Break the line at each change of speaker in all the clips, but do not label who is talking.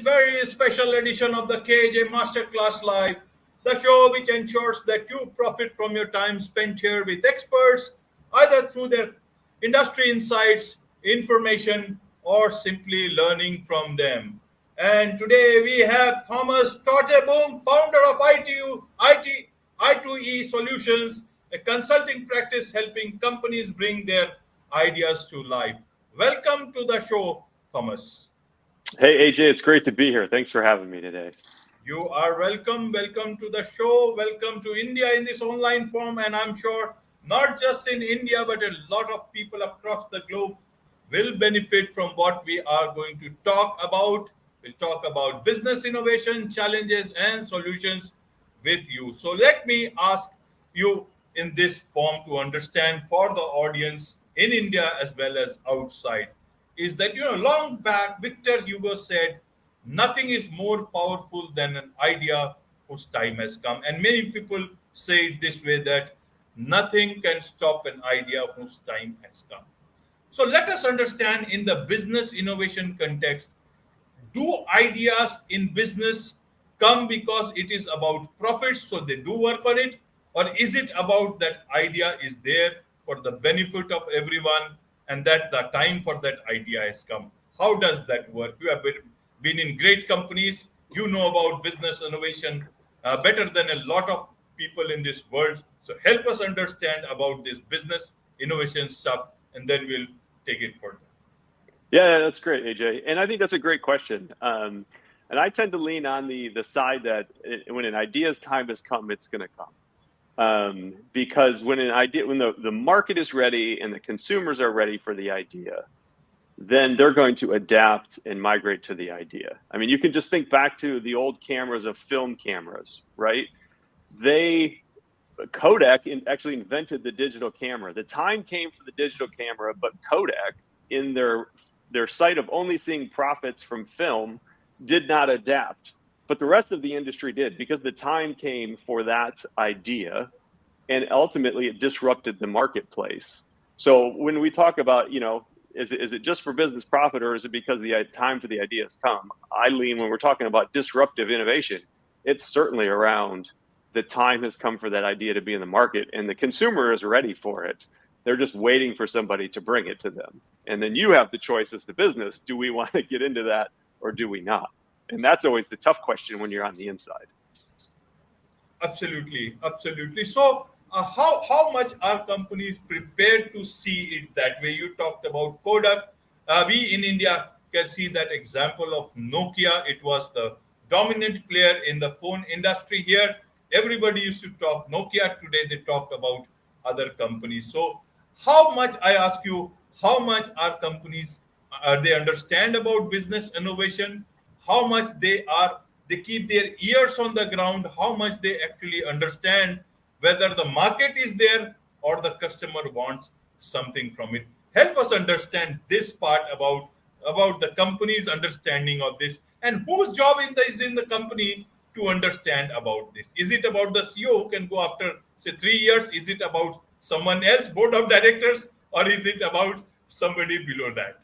this very special edition of the KAJ Masterclass Live, the show which ensures that you profit from your time spent here with experts, either through their industry insights, information, or simply learning from them. And today we have Thomas Storteboom, founder of I2E Solutions, a consulting practice helping companies bring their ideas to life. Welcome to the show, Thomas.
Hey, AJ, it's great to be here. Thanks for having me today.
You are welcome. Welcome to the show. Welcome to India in this online form. And I'm sure not just in India, but a lot of people across the globe will benefit from what we are going to talk about. We'll talk about business innovation, challenges, and solutions with you. So let me ask you in this form to understand for the audience in India as well as outside is that, long back, Victor Hugo said, nothing is more powerful than an idea whose time has come. And many people say it this way that nothing can stop an idea whose time has come. So let us understand in the business innovation context, do ideas in business come because it is about profits, so they do work on it? Or is it about that idea is there for the benefit of everyone and that the time for that idea has come? How does that work? You have been in great companies. You know about business innovation better than a lot of people in this world. So help us understand about this business innovation stuff, and then we'll take it further.
Yeah, that's great, AJ. And I think that's a great question. And I tend to lean on the side that when an idea's time has come, it's going to come. Because when the market is ready and the consumers are ready for the idea, then they're going to adapt and migrate to the idea. I mean, you can just think back to the old cameras of film cameras, right? Kodak actually invented the digital camera. The time came for the digital camera, but Kodak, in their sight of only seeing profits from film, did not adapt. But the rest of the industry did, because the time came for that idea, and ultimately it disrupted the marketplace. So when we talk about, is it just for business profit, or is it because the time for the idea has come? I lean, when we're talking about disruptive innovation, it's certainly around the time has come for that idea to be in the market, and the consumer is ready for it. They're just waiting for somebody to bring it to them. And then you have the choice as the business, do we want to get into that or do we not? And that's always the tough question when you're on the inside.
Absolutely. So how much are companies prepared to see it that way? You talked about Kodak. We in India can see that example of Nokia. It was the dominant player in the phone industry here. Everybody used to talk Nokia. Today they talk about other companies. So how much are companies, they understand about business innovation? How much they keep their ears on the ground? How much they actually understand whether the market is there or the customer wants something from it? Help us understand this part about the company's understanding of this, and whose job is in the company to understand about this. Is it about the CEO who can go after, say, 3 years? Is it about someone else, board of directors, or is it about somebody below that?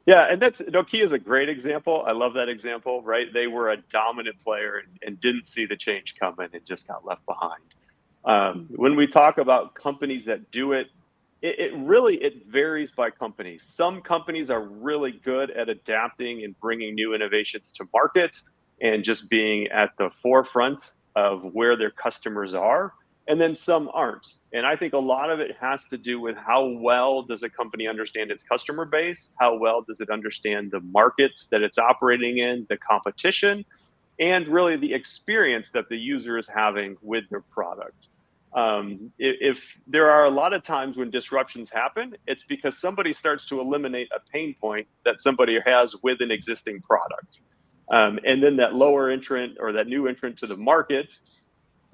Yeah, and Nokia is a great example. I love that example, right? They were a dominant player and didn't see the change coming and just got left behind. When we talk about companies that do it, it varies by company. Some companies are really good at adapting and bringing new innovations to market and just being at the forefront of where their customers are. And then some aren't. And I think a lot of it has to do with how well does a company understand its customer base? How well does it understand the markets that it's operating in, the competition, and really the experience that the user is having with their product? If there are a lot of times when disruptions happen, it's because somebody starts to eliminate a pain point that somebody has with an existing product. And then that lower entrant or that new entrant to the market,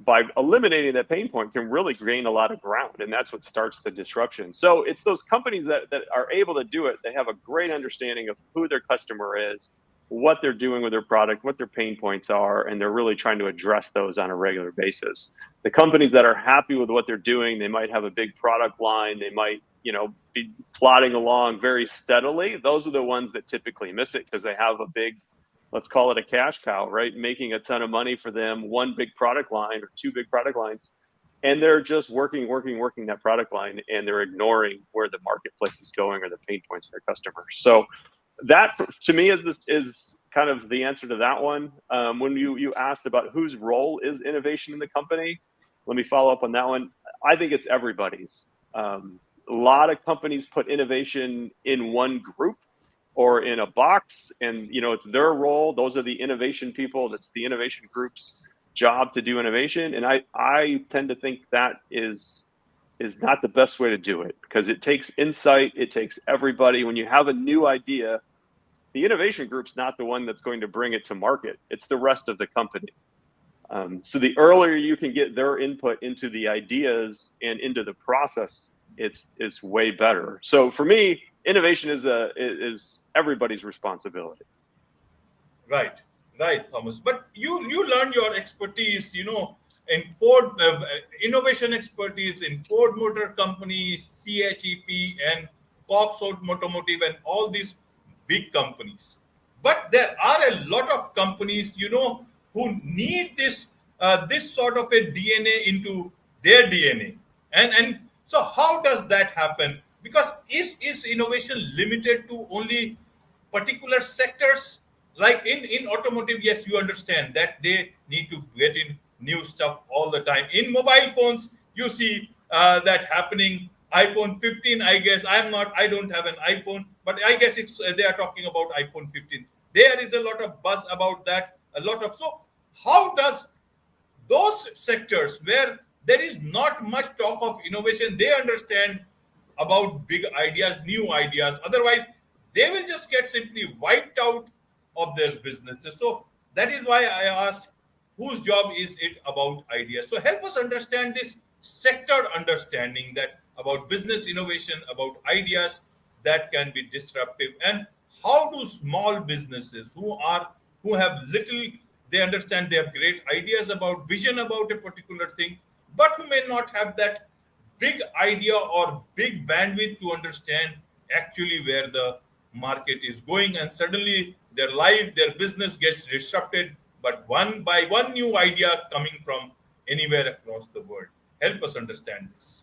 by eliminating that pain point, can really gain a lot of ground. And that's what starts the disruption. So it's those companies that are able to do it. They have a great understanding of who their customer is, what they're doing with their product, what their pain points are, and they're really trying to address those on a regular basis. The companies that are happy with what they're doing, they might have a big product line, they might, be plodding along very steadily. Those are the ones that typically miss it because they have a big let's call it a cash cow, right? Making a ton of money for them, one big product line or two big product lines. And they're just working that product line, and they're ignoring where the marketplace is going or the pain points of their customers. So that, to me, is kind of the answer to that one. When you asked about whose role is innovation in the company, let me follow up on that one. I think it's everybody's. A lot of companies put innovation in one group or in a box, and it's their role. Those are the innovation people. That's the innovation group's job to do innovation. And I tend to think that is not the best way to do it, because it takes insight. It takes everybody. When you have a new idea, the innovation group's not the one that's going to bring it to market. It's the rest of the company. So the earlier you can get their input into the ideas and into the process, it's way better. So for me, innovation is everybody's responsibility.
Right, right, Thomas. But you learned your expertise, in Ford, innovation expertise in Ford Motor Company, CHEP, and Cox Automotive, and all these big companies. But there are a lot of companies, who need this sort of a DNA into their DNA. And so how does that happen? Because is innovation limited to only particular sectors? Like in automotive, yes, you understand that they need to get in new stuff all the time. In mobile phones, you see that happening. iPhone 15, I guess. I don't have an iPhone, but I guess it's they are talking about iPhone 15. There is a lot of buzz about that. So how does those sectors where there is not much talk of innovation, they understand about big ideas, new ideas? Otherwise, they will just get simply wiped out of their businesses. So that is why I asked, whose job is it about ideas? So help us understand this sector understanding, that about business innovation, about ideas that can be disruptive, and how do small businesses who have little, they understand, they have great ideas about vision about a particular thing, but who may not have that big idea or big bandwidth to understand actually where the market is going, and suddenly their business gets disrupted, but one by one new idea coming from anywhere across the world. Help us understand this.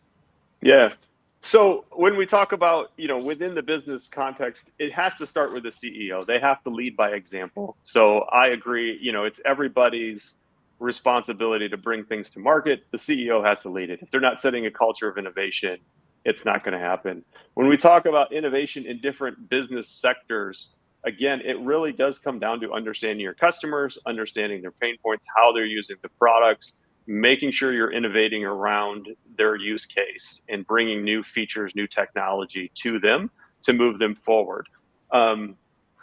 Yeah. So when we talk about, within the business context, it has to start with the CEO. They have to lead by example. So I agree, it's everybody's responsibility to bring things to market. The CEO has to lead it. If they're not setting a culture of innovation, it's not going to happen. When we talk about innovation in different business sectors, again, it really does come down to understanding your customers, understanding their pain points, how they're using the products, making sure you're innovating around their use case and bringing new features, new technology to them to move them forward.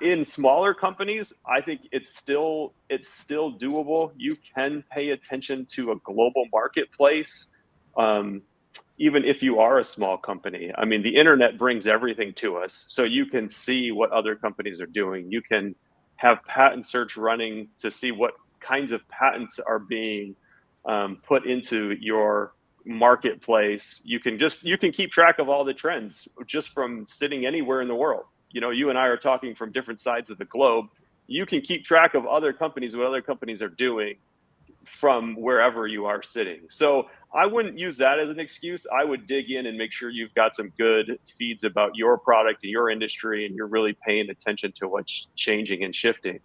In smaller companies, I think it's still doable. You can pay attention to a global marketplace, even if you are a small company. I mean, the internet brings everything to us, so you can see what other companies are doing. You can have patent search running to see what kinds of patents are being put into your marketplace. You can keep track of all the trends just from sitting anywhere in the world. You and I are talking from different sides of the globe. You can keep track of other companies, what other companies are doing from wherever you are sitting. So I wouldn't use that as an excuse. I would dig in and make sure you've got some good feeds about your product and your industry, and you're really paying attention to what's changing and shifting.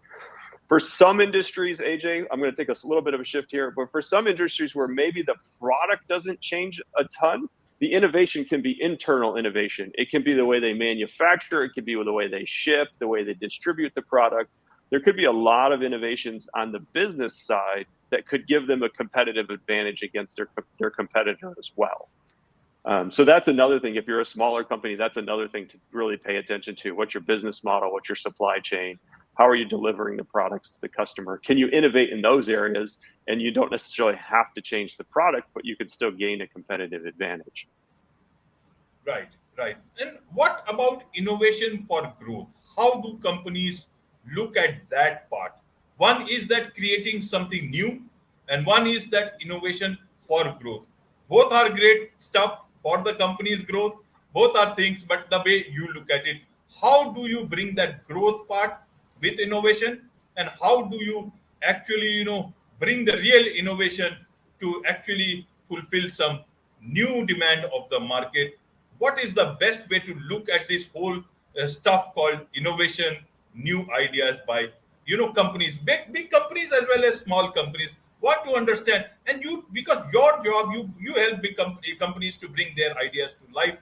For some industries, AJ, I'm going to take a little bit of a shift here, but for some industries where maybe the product doesn't change a ton, the innovation can be internal innovation. It can be the way they manufacture. It could be the way they ship, the way they distribute the product. There could be a lot of innovations on the business side that could give them a competitive advantage against their competitor as well. So that's another thing. If you're a smaller company, that's another thing to really pay attention to. What's your business model? What's your supply chain? How are you delivering the products to the customer? Can you innovate in those areas? And you don't necessarily have to change the product, but you could still gain a competitive advantage.
Right, right. And what about innovation for growth? How do companies look at that part? One is that creating something new, and one is that innovation for growth. Both are great stuff for the company's growth. Both are things, but the way you look at it, how do you bring that growth part with innovation? and how do you actually bring the real innovation to actually fulfill some new demand of the market. What is the best way to look at this whole stuff called innovation, new ideas by companies, big companies as well as small companies want to understand, and you, because your job, you help big companies to bring their ideas to life.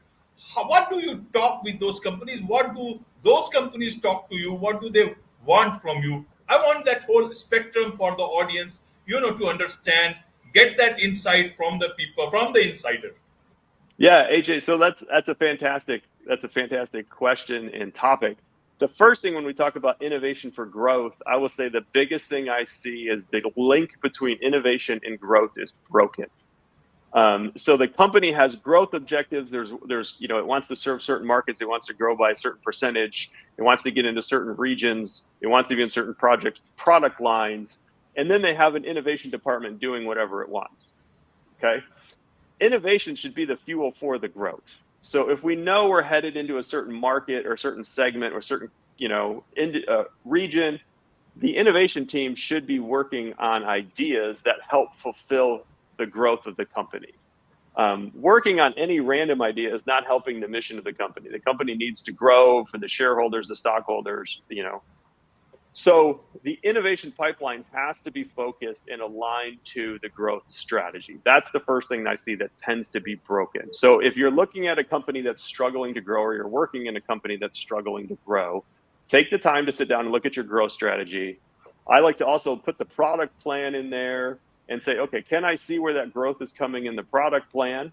What do you talk with those companies? What do those companies talk to you? What do they want from you? I want that whole spectrum for the audience, to understand, get that insight from the people, from the insider.
Yeah, AJ. So that's a fantastic question and topic. The first thing when we talk about innovation for growth, I will say the biggest thing I see is the link between innovation and growth is broken. So the company has growth objectives. There's it wants to serve certain markets. It wants to grow by a certain percentage. It wants to get into certain regions. It wants to be in certain product lines. And then they have an innovation department doing whatever it wants. Okay. Innovation should be the fuel for the growth. So if we know we're headed into a certain market or certain segment or certain, region, the innovation team should be working on ideas that help fulfill the growth of the company. Working on any random idea is not helping the mission of the company. The company needs to grow for the shareholders, the stockholders, So the innovation pipeline has to be focused and aligned to the growth strategy. That's the first thing I see that tends to be broken. So if you're looking at a company that's struggling to grow, or you're working in a company that's struggling to grow, take the time to sit down and look at your growth strategy. I like to also put the product plan in there and say, okay, can I see where that growth is coming in the product plan?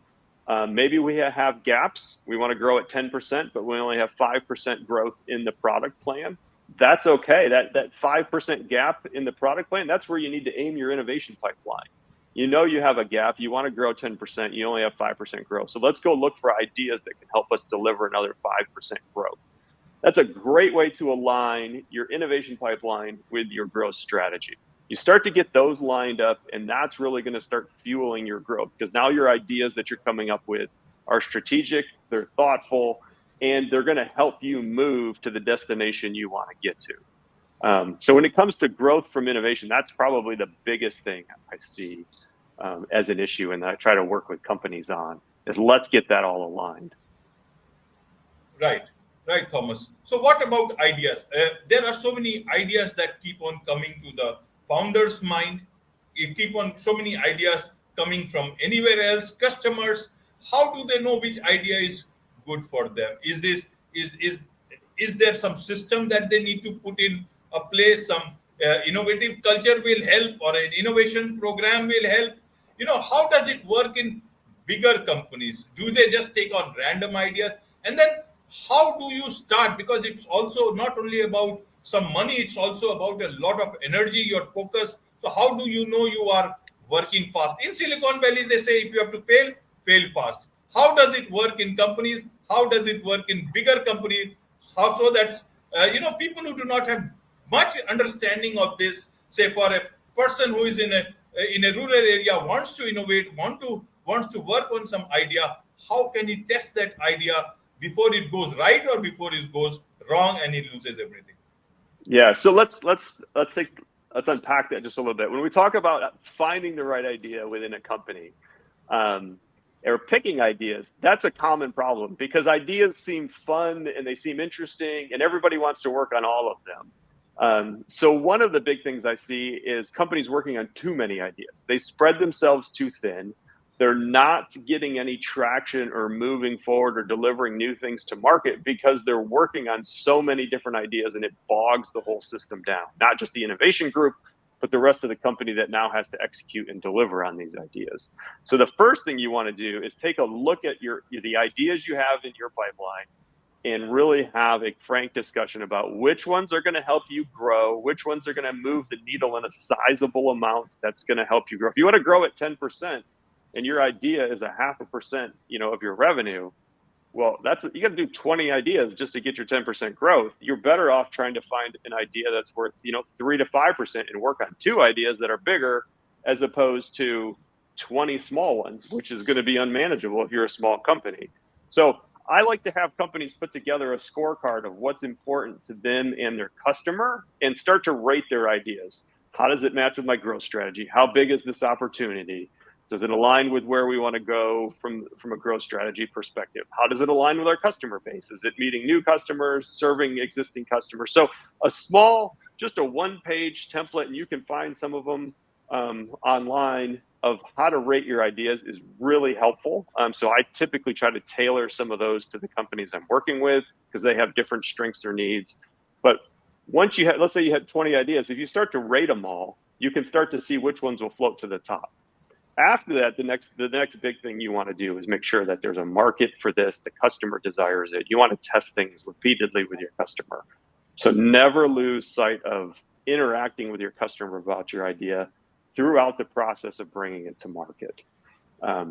Maybe we have gaps. We want to grow at 10%, but we only have 5% growth in the product plan. That's okay. That 5% gap in the product plan, that's where you need to aim your innovation pipeline. You have a gap. You want to grow 10%. You only have 5% growth. So let's go look for ideas that can help us deliver another 5% growth. That's a great way to align your innovation pipeline with your growth strategy. You start to get those lined up, and that's really going to start fueling your growth, because now your ideas that you're coming up with are strategic, they're thoughtful, and they're going to help you move to the destination you want to get to. So when it comes to growth from innovation, that's probably the biggest thing I see as an issue, and that I try to work with companies on, is let's get that all aligned.
Right, Thomas. So what about ideas? There are so many ideas that keep on coming to the founder's mind. You keep on so many ideas coming from anywhere else. Customers, how do they know which idea is good for them? Is there some system that they need to put in a place? Some innovative culture will help, or an innovation program will help. How does it work in bigger companies? Do they just take on random ideas? And then how do you start? Because it's also not only about some money, it's also about a lot of energy, your focus. So how do you know you are working fast? In Silicon Valley, they say if you have to fail fast. How does it work in companies? How does it work in bigger companies? So that's people who do not have much understanding of this, say for a person who is in a rural area, wants to innovate, wants to work on some idea, how can he test that idea before it goes right or before it goes wrong and he loses everything?
Yeah, so let's unpack that just a little bit. When we talk about finding the right idea within a company, or picking ideas, that's a common problem, because ideas seem fun and they seem interesting and everybody wants to work on all of them. So one of the big things I see is companies working on too many ideas. They spread themselves too thin. They're not getting any traction or moving forward or delivering new things to market because they're working on so many different ideas, and it bogs the whole system down. Not just the innovation group, but the rest of the company that now has to execute and deliver on these ideas. So the first thing you want to do is take a look at the ideas you have in your pipeline and really have a frank discussion about which ones are going to help you grow, which ones are going to move the needle in a sizable amount that's going to help you grow. If you want to grow at 10%, and your idea is 0.5%, of your revenue, well, you got to do 20 ideas just to get your 10% growth. You're better off trying to find an idea that's worth, 3 to 5% and work on 2 ideas that are bigger, as opposed to 20 small ones, which is going to be unmanageable if you're a small company. So I like to have companies put together a scorecard of what's important to them and their customer and start to rate their ideas. How does it match with my growth strategy? How big is this opportunity? Does it align with where we want to go from a growth strategy perspective? How does it align with our customer base? Is it meeting new customers, serving existing customers? So a small, just a one-page template, and you can find some of them online, of how to rate your ideas is really helpful. So I typically try to tailor some of those to the companies I'm working with because they have different strengths or needs. But once you have, let's say you had 20 ideas, if you start to rate them all, you can start to see which ones will float to the top. After that, the next big thing you want to do is make sure that there's a market for this, the customer desires it. You want to test things repeatedly with your customer. So never lose sight of interacting with your customer about your idea throughout the process of bringing it to market.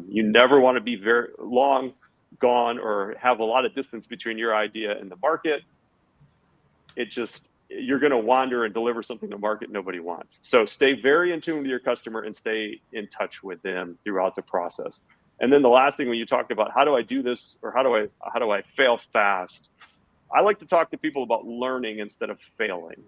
You never want to be very long gone or have a lot of distance between your idea and the market. You're going to wander and deliver something to market nobody wants. So stay very in tune with your customer and stay in touch with them throughout the process. And then the last thing, when you talked about how do I do this, or how do I fail fast, I like to talk to people about learning instead of failing.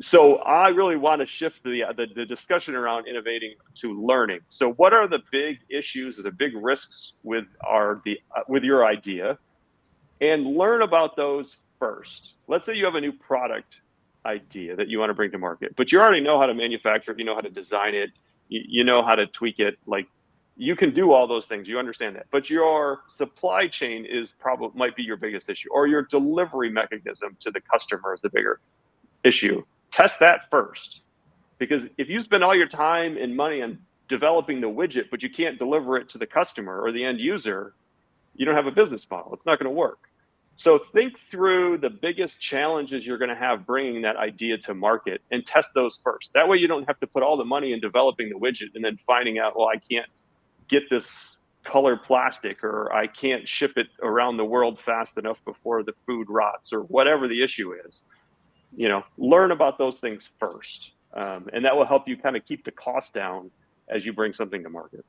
So I really want to shift the discussion around innovating to learning. So what are the big issues or the big risks with your idea, and learn about those first. Let's say you have a new product idea that you want to bring to market, but you already know how to manufacture it, you know how to design it, you know how to tweak it. Like, you can do all those things, you understand that, but your supply chain might be your biggest issue, or your delivery mechanism to the customer is the bigger issue. Test that first, because if you spend all your time and money on developing the widget, but you can't deliver it to the customer or the end user, you don't have a business model. It's not going to work. So think through the biggest challenges you're going to have bringing that idea to market and test those first. That way you don't have to put all the money in developing the widget and then finding out, well, I can't get this color plastic, or I can't ship it around the world fast enough before the food rots, or whatever the issue is. Learn about those things first. And that will help you kind of keep the cost down as you bring something to market.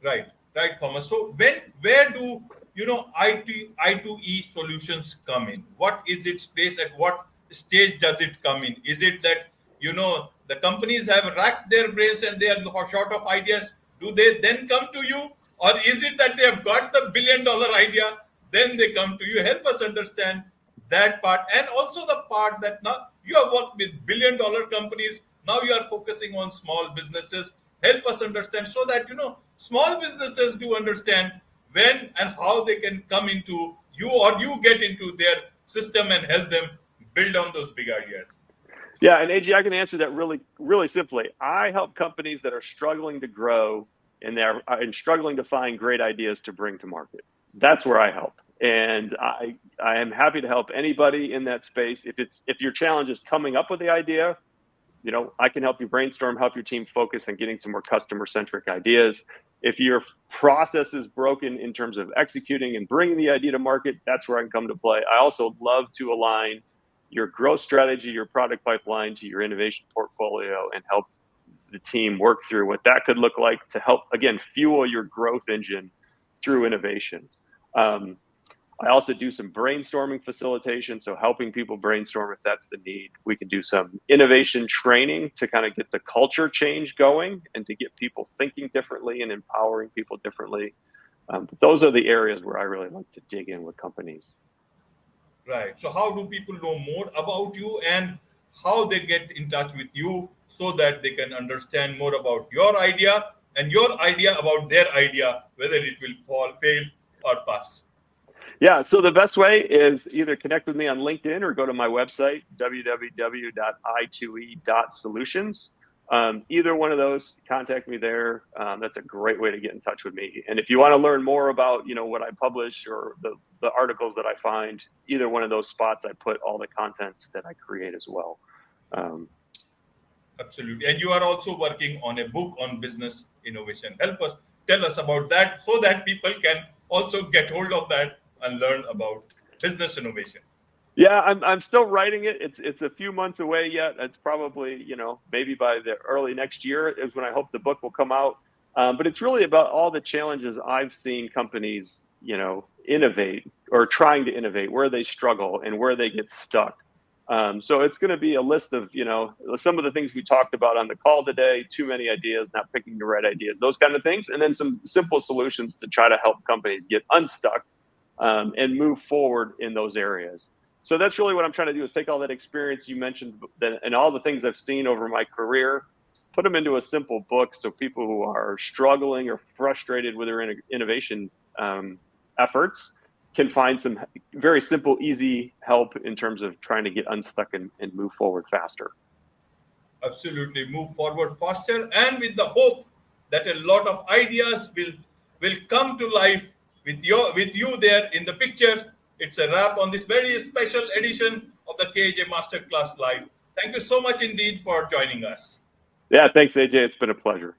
Right, Thomas. So where do I2E solutions come in? What is its place? At what stage does it come in? Is it that the companies have racked their brains and they are short of ideas? Do they then come to you, or is it that they have got the $1 billion idea, then they come to you? Help us understand that part, and also the part that now you have worked with $1 billion companies. Now you are focusing on small businesses. Help us understand so that small businesses do understand when and how they can come into you, or you get into their system and help them build on those big ideas.
Yeah, and AJ, I can answer that really, really simply. I help companies that are struggling to grow and struggling to find great ideas to bring to market. That's where I help. And I am happy to help anybody in that space. If your challenge is coming up with the idea, I can help you brainstorm, help your team focus on getting some more customer-centric ideas. If your process is broken in terms of executing and bringing the idea to market, that's where I can come to play. I also love to align your growth strategy, your product pipeline to your innovation portfolio, and help the team work through what that could look like to help, again, fuel your growth engine through innovation. I also do some brainstorming facilitation, so helping people brainstorm if that's the need. We can do some innovation training to kind of get the culture change going and to get people thinking differently and empowering people differently. But those are the areas where I really like to dig in with companies.
Right. So how do people know more about you, and how they get in touch with you so that they can understand more about your idea and your idea about their idea, whether it will fail, or pass?
Yeah, so the best way is either connect with me on LinkedIn or go to my website, www.i2e.solutions. Either one of those, contact me there. That's a great way to get in touch with me. And if you want to learn more about, what I publish or the articles that I find, either one of those spots, I put all the contents that I create as well.
Absolutely. And you are also working on a book on business innovation. Tell us about that so that people can also get hold of that and learn about business innovation.
Yeah, I'm still writing it. It's a few months away yet. It's probably, maybe by the early next year is when I hope the book will come out. But it's really about all the challenges I've seen companies, innovate or trying to innovate, where they struggle and where they get stuck. So it's going to be a list of, some of the things we talked about on the call today, too many ideas, not picking the right ideas, those kind of things. And then some simple solutions to try to help companies get unstuck and move forward in those areas. So that's really what I'm trying to do, is take all that experience you mentioned and all the things I've seen over my career, put them into a simple book so people who are struggling or frustrated with their innovation efforts can find some very simple, easy help in terms of trying to get unstuck and move forward faster.
Absolutely, move forward faster, and with the hope that a lot of ideas will come to life with you there in the picture. It's a wrap on this very special edition of the KAJ Masterclass Live. Thank you so much indeed for joining us.
Yeah, thanks, AJ. It's been a pleasure.